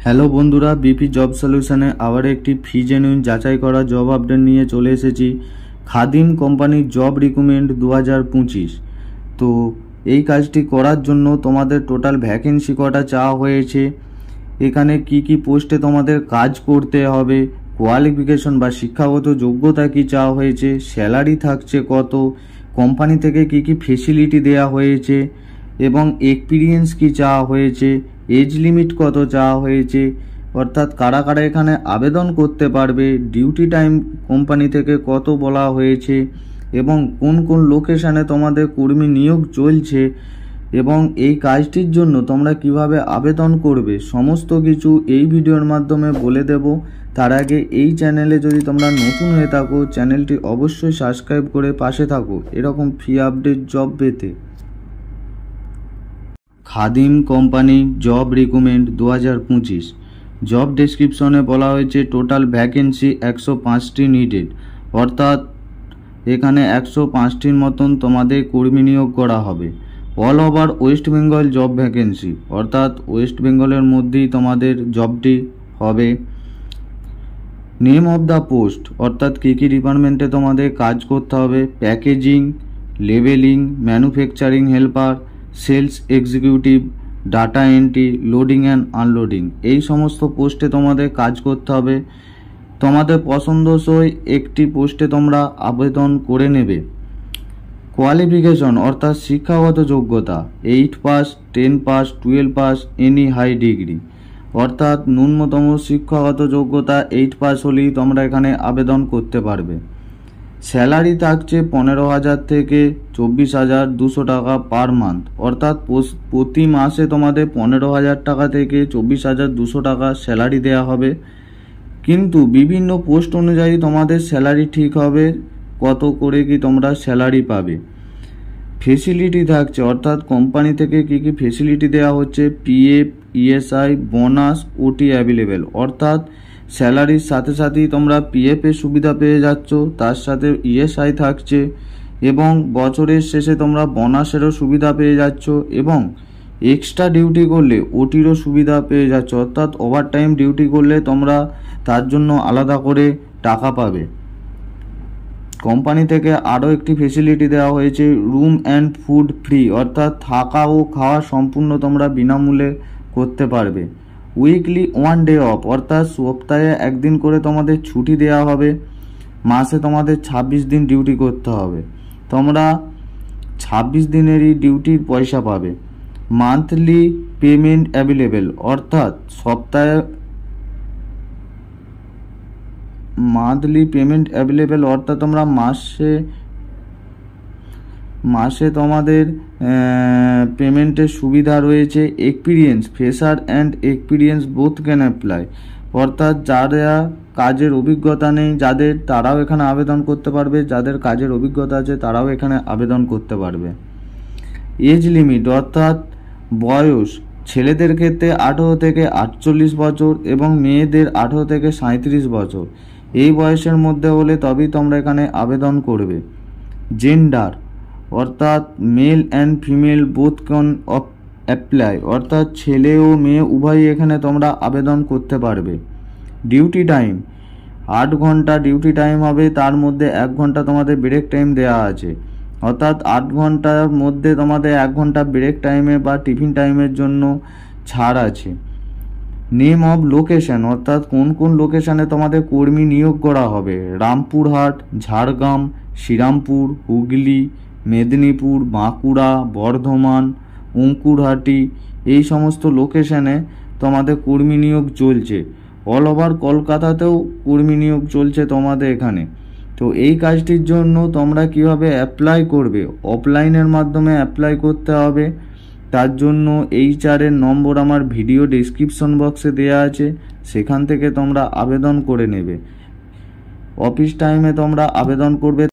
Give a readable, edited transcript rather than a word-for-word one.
Hello বন্ধুরা, BP job সলিউশনে আবার একটি ফি জেনুইন যাচাই করা জব আপডেট নিয়ে চলে এসেছি। খাদিম কোম্পানির জব রিক্রুটমেন্ট 2025। তো এই কাজটি করার জন্য তোমাদের টোটাল ভ্যাকেন্সি কটা চাওয়া হয়েছে, এখানে কি কি পোস্টে তোমাদের কাজ করতে হবে, কোয়ালিফিকেশন বা শিক্ষাগত যোগ্যতা কি চাওয়া হয়েছে, স্যালারি থাকছে কত, কোম্পানি থেকে কি কি ফেসিলিটি দেওয়া হয়েছে এবং এক্সপিরিয়েন্স কি চাওয়া হয়েছে, এজ লিমিট কত চাওয়া হয়েছে, অর্থাৎ কারা কারা এখানে আবেদন করতে পারবে, ডিউটি টাইম কোম্পানি থেকে কত বলা হয়েছে এবং কোন কোন লোকেশানে তোমাদের কর্মী নিয়োগ চলছে এবং এই কাজটির জন্য তোমরা কিভাবে আবেদন করবে, সমস্ত কিছু এই ভিডিওর মাধ্যমে বলে দেব। তার আগে এই চ্যানেলে যদি তোমরা নতুন হয়ে থাকো, চ্যানেলটি অবশ্যই সাবস্ক্রাইব করে পাশে থাকো এরকম ফ্রি আপডেট জব পেতে। খাদিম কোম্পানি জব রিক্রুটমেন্ট 2025। জব ডেসক্রিপশনে বলা হয়েছে টোটাল ভ্যাকেন্সি 105টি নিডেড, অর্থাৎ এখানে 105টির মতন তোমাদের কর্মী নিয়োগ করা হবে। All over West Bengal job vacancy, অর্থাৎ ওয়েস্ট বেঙ্গলের মধ্যেই তোমাদের জবটি হবে। নেম অফ দ্য পোস্ট, অর্থাৎ কী কী ডিপার্টমেন্টে তোমাদের কাজ করতে হবে, packaging, labelling, manufacturing helper, sales executive, data entry, loading and unloading, এই সমস্ত পোস্টে তোমাদের কাজ করতে হবে। তোমাদের পছন্দসই একটি পোস্টে তোমরা আবেদন করে নেবে। কোয়ালিফিকেশন, অর্থাৎ শিক্ষাগত যোগ্যতা 8 pass, 10 pass, 12 pass, any high degree, অর্থাৎ ন্যূনতম শিক্ষাগত যোগ্যতা 8 পাস হলেই তোমরা এখানে আবেদন করতে পারবে। স্যালারি থাকছে 15,000 থেকে 24,200 টাকা পার মান্থ, অর্থাৎ প্রতি মাসে তোমাদের 15,000 টাকা থেকে 24,200 টাকা স্যালারি দেওয়া হবে। কিন্তু বিভিন্ন পোস্ট অনুযায়ী তোমাদের স্যালারি ঠিক হবে কত করে কি তোমরা স্যালারি পাবে। ফেসিলিটি থাকছে, অর্থাৎ কোম্পানি থেকে কি কি ফেসিলিটি দেওয়া হচ্ছে, পিএফ, ইএসআই, বোনাস, ওটি অ্যাভেলেবেল, অর্থাৎ স্যালারির সাথে সাথেই তোমরা পিএফের সুবিধা পেয়ে যাচ্ছ, তার সাথে ইএসআই থাকছে এবং বছরের শেষে তোমরা বোনাসেরও সুবিধা পেয়ে যাচ্ছ এবং এক্সট্রা ডিউটি করলে ওটিরও সুবিধা পেয়ে যাচ্ছ, অর্থাৎ ওভারটাইম ডিউটি করলে তোমরা তার জন্য আলাদা করে টাকা পাবে। কোম্পানি থেকে আরও একটি ফেসিলিটি দেওয়া হয়েছে, রুম অ্যান্ড ফুড ফ্রি, অর্থাৎ থাকা ও খাওয়া সম্পূর্ণ তোমরা বিনামূল্যে করতে পারবে। উইকলি 1 ডে অফ, অর্থাৎ সপ্তাহে একদিন করে তোমাদের ছুটি দেওয়া হবে। মাসে তোমাদের 26 দিন ডিউটি করতে হবে, তোমরা 26 দিনেরই ডিউটির পয়সা পাবে। মান্থলি পেমেন্ট অ্যাভেলেবেল, অর্থাৎ সপ্তাহে মান্থলি পেমেন্ট অ্যাভেলেবেল, অর্থাৎ তোমরা মাসে তোমাদের পেমেন্টের সুবিধা রয়েছে। Experience, fresher and experience both can apply, অর্থাৎ যারা কাজের অভিজ্ঞতা নেই যাদের, তারাও এখানে আবেদন করতে পারবে, যাদের কাজের অভিজ্ঞতা আছে তারাও এখানে আবেদন করতে পারবে। এজ লিমিট, অর্থাৎ বয়স, ছেলেদের ক্ষেত্রে 18 থেকে 48 বছর এবং মেয়েদের 18 থেকে 37 বছর, এই বয়সের মধ্যে হলে তবেই তোমরা এখানে আবেদন করবে। জেন্ডার, অর্থাৎ male and female both can apply, অর্থাৎ ছেলে ও মেয়ে উভয়ই এখানে তোমরা আবেদন করতে পারবে। ডিউটি টাইম 8 ঘন্টা ডিউটি টাইম হবে, তার মধ্যে 1 ঘন্টা তোমাদের ব্রেক টাইম দেওয়া আছে, অর্থাৎ 8 ঘন্টার মধ্যে তোমাদের 1 ঘন্টা ব্রেক টাইমে বা টিফিন টাইমের জন্য ছাড় আছে। নেম অফ লোকেশন, অর্থাৎ কোন কোন লোকেশানে তোমাদের কর্মী নিয়োগ করা হবে, রামপুরহাট, ঝাড়গ্রাম, শ্রীরামপুর, হুগলি, মেদিনীপুর, বাঁকুড়া, বর্ধমান, অঙ্কুরহাটি, এই সমস্ত লোকেশানে তোমাদের কর্মী নিয়োগ চলছে। অল ওভার কলকাতাতেও কর্মী নিয়োগ চলছে তোমাদের এখানে। তো এই কাজটির জন্য তোমরা কিভাবে অ্যাপ্লাই করবে, অফলাইনের মাধ্যমে অ্যাপ্লাই করতে হবে। তার জন্য HR এর নম্বর আমার ভিডিও ডেসক্রিপশন বক্সে দেওয়া আছে, সেখান থেকে তোমরা আবেদন করে নেবে। অফিস টাইমে তোমরা আবেদন করবে।